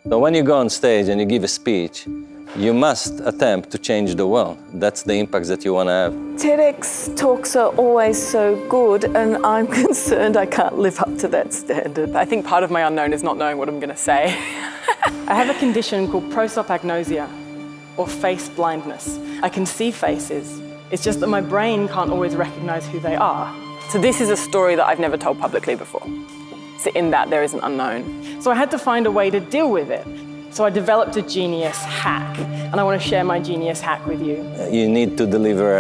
So when you go on stage and you give a speech, you must attempt to change the world. That's the impact that you want to have. TEDx talks are always so good, and I'm concerned I can't live up to that standard. I think part of my unknown is not knowing what I'm going to say. I have a condition called prosopagnosia, or face blindness. I can see faces. It's just that my brain can't always recognize who they are. So this is a story that I've never told publicly before. So in that, there is an unknown. So I had to find a way to deal with it. So I developed a genius hack, and I want to share my genius hack with you. You need to deliver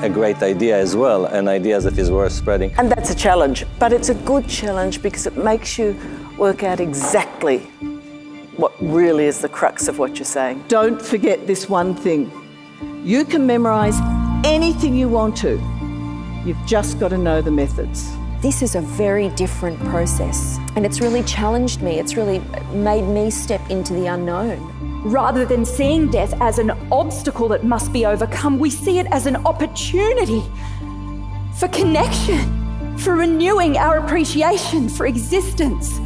a great idea as well, an idea that is worth spreading. And that's a challenge, but it's a good challenge because it makes you work out exactly what really is the crux of what you're saying. Don't forget this one thing. You can memorize anything you want to. You've just got to know the methods. This is a very different process, and it's really challenged me. It's really made me step into the unknown. Rather than seeing death as an obstacle that must be overcome, we see it as an opportunity for connection, for renewing our appreciation for existence,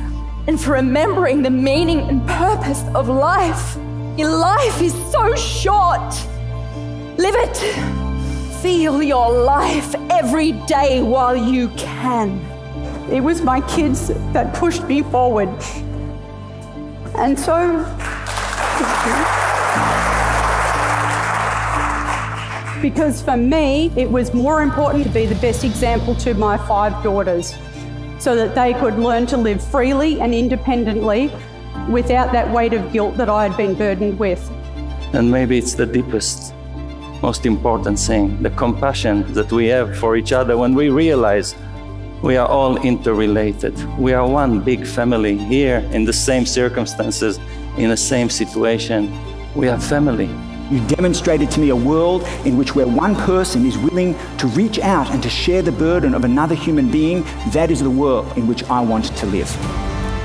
and for remembering the meaning and purpose of life. Your life is so short. Live it. Feel your life every day while you can. It was my kids that pushed me forward. And so, because for me, it was more important to be the best example to my 5 daughters so that they could learn to live freely and independently without that weight of guilt that I had been burdened with. And maybe it's the deepest, most important thing, the compassion that we have for each other when we realize we are all interrelated. We are one big family here in the same circumstances, in the same situation. We are family. You demonstrated to me a world in which where one person is willing to reach out and to share the burden of another human being, that is the world in which I want to live.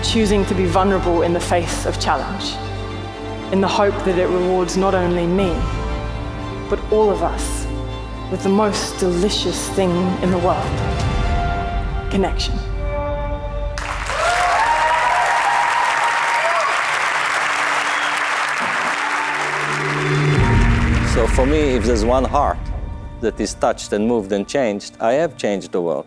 Choosing to be vulnerable in the face of challenge, in the hope that it rewards not only me, but all of us with the most delicious thing in the world, connection. So for me, if there's one heart that is touched and moved and changed, I have changed the world.